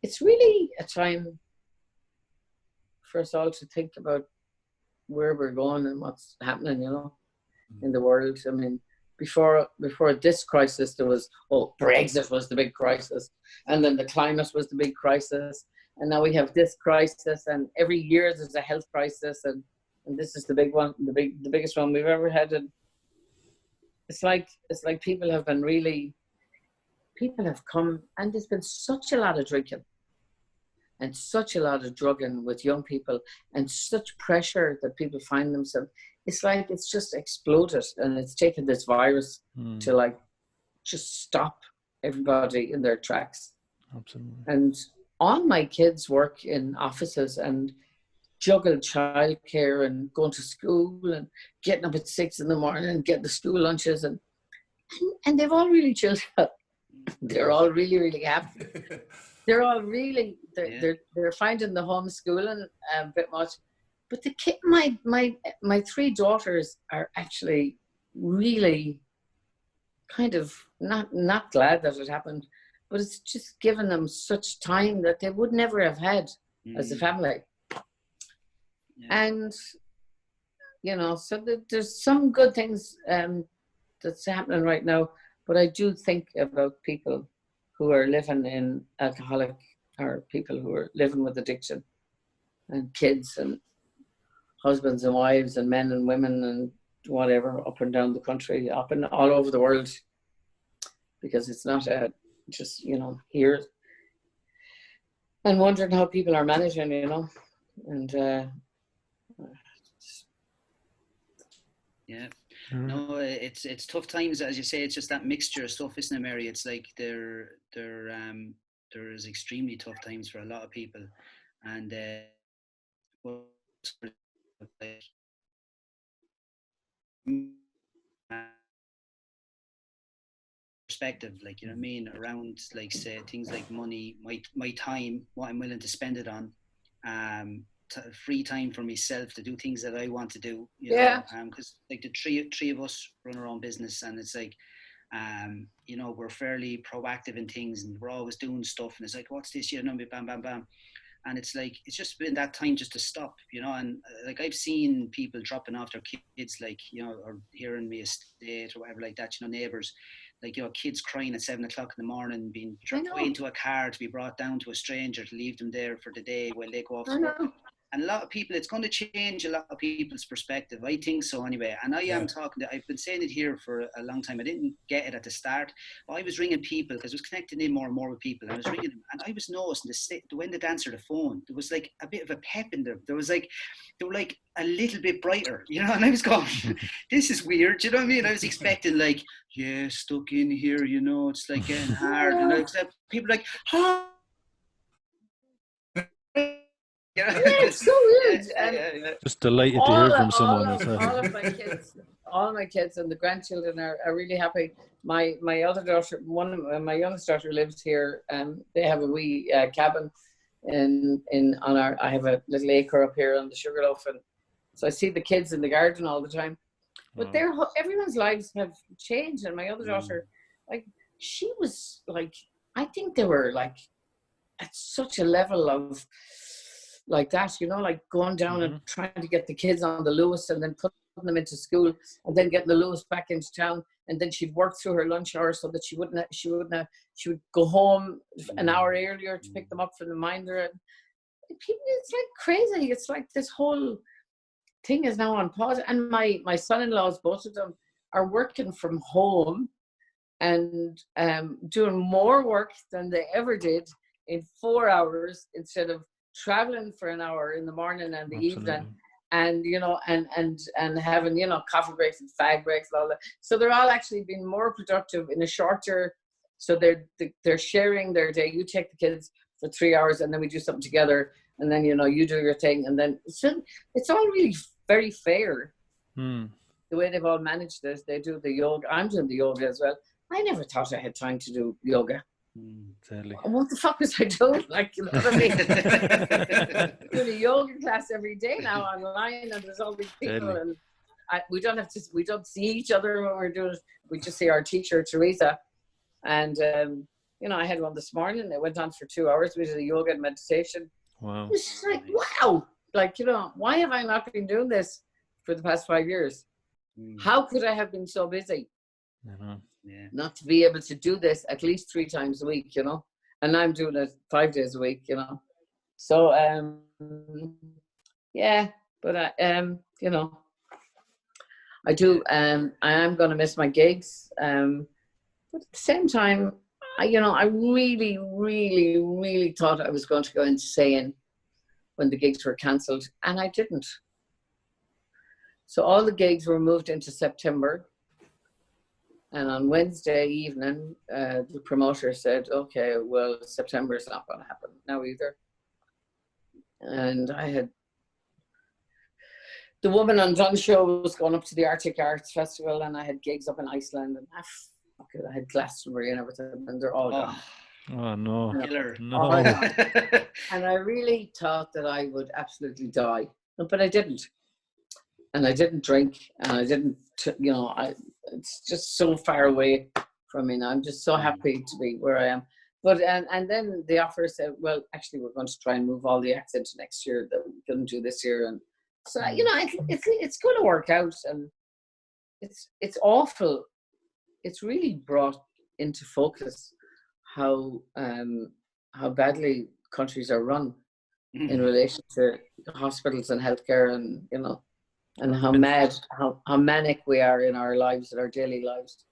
it's really a time for us all to think about where we're going and what's happening, in the world. I mean, before this crisis, there was, Brexit was the big crisis, and then the climate was the big crisis, and now we have this crisis, and every year there's a health crisis, and this is the big one, the biggest one we've ever had. And it's like people have come, and there's been such a lot of drinking and such a lot of drugging with young people, and such pressure that people find themselves. It's like it's just exploded, and it's taken this virus to like just stop everybody in their tracks. Absolutely. And all my kids work in offices and juggle childcare and going to school and getting up at 6 a.m. and getting the school lunches, and they've all really chilled out. They're all really, really happy. They're all really they're finding the homeschooling a bit much. But the kid, my 3 daughters are actually really kind of not glad that it happened, but it's just given them such time that they would never have had as a family. Yeah. And so there's some good things that's happening right now, but I do think about people who are living in alcoholic, or people who are living with addiction, and kids and husbands and wives and men and women and whatever, up and down the country, up and all over the world, because it's not just here, and wondering how people are managing, and yeah. No, it's tough times, as you say. It's just that mixture of stuff, isn't it, Mary? It's like there is extremely tough times for a lot of people, and perspective, like, you know what I mean, around, like, say, things like money, my time, what I'm willing to spend it on, free time for myself to do things that I want to do, because like the three of us run our own business, and it's like, we're fairly proactive in things, and we're always doing stuff, and it's like, what's this, bam, bam, bam. And it's like, it's just been that time just to stop, and like I've seen people dropping off their kids, like, or here in my estate or whatever like that, neighbours, like, kids crying at 7 o'clock in the morning, being put into a car to be brought down to a stranger to leave them there for the day while they go off to work. And a lot of people, it's going to change a lot of people's perspective. I think so anyway. And I've been saying it here for a long time. I didn't get it at the start. But I was ringing people because I was connecting in more and more with people. And I was ringing them. And I was noticing when they'd answer the phone, there was like a bit of a pep in them. They were like a little bit brighter, And I was going, this is weird. You know what I mean? I was expecting like, stuck in here, it's like getting hard. And people like, it's so weird. Just delighted to hear from someone. All my kids and the grandchildren are really happy. My other daughter, my youngest daughter, lives here, and they have a wee cabin I have a little acre up here on the Sugarloaf, and so I see the kids in the garden all the time. But everyone's lives have changed, and my other daughter, like, she was like, I think they were like at such a level of like that, like going down and trying to get the kids on the Lewis and then putting them into school and then getting the Lewis back into town, and then she'd work through her lunch hour so that she would go home an hour earlier to pick them up from the minder. And people, it's like crazy. It's like this whole thing is now on pause. And my son-in-laws, both of them, are working from home and doing more work than they ever did in 4 hours, instead of traveling for an hour in the morning and the evening, and and having coffee breaks and fag breaks and all that. So they're all actually being more productive in a shorter. So they're sharing their day. You take the kids for 3 hours, and then we do something together, and then you do your thing, and then it's all really very fair. The way they've all managed this. They do the yoga. I'm doing the yoga as well. I never thought I had time to do yoga. Sadly. What the fuck was I doing? Like, you know what I mean? Doing a yoga class every day now online, and there's all these people, and we don't see each other when we're doing it. We just see our teacher Teresa, and You know, I had one this morning. It went on for 2 hours. We did a yoga and meditation. Wow. It's like, wow. Like, you know, why have I not been doing this for the past 5 years? How could I have been so busy? Yeah. Not to be able to do this at least 3 times a week, you know? And I'm doing it 5 days a week, you know? So, yeah, but you know, I do, I am going to miss my gigs. But at the same time, you know, I really, really, really thought I was going to go insane when the gigs were cancelled, and I didn't. So all the gigs were moved into September. And on Wednesday evening, the promoter said, okay, well, September is not going to happen now either. And I had, the Woman Undone show was going up to the Arctic Arts Festival, and I had gigs up in Iceland, and I had Glastonbury and everything, and they're all gone. Oh, no. Killer. No. And I really thought that I would absolutely die, but I didn't. And I didn't drink, and I didn't, you know, it's just so far away from me now. I'm just so happy to be where I am. But, and then the offer said, well, actually, we're going to try and move all the acts into next year that we couldn't do this year. And so, you know, it's going to work out, and it's awful. It's really brought into focus how badly countries are run in relation to hospitals and healthcare, and, you know, and how mad, how manic we are in our lives, in our daily lives.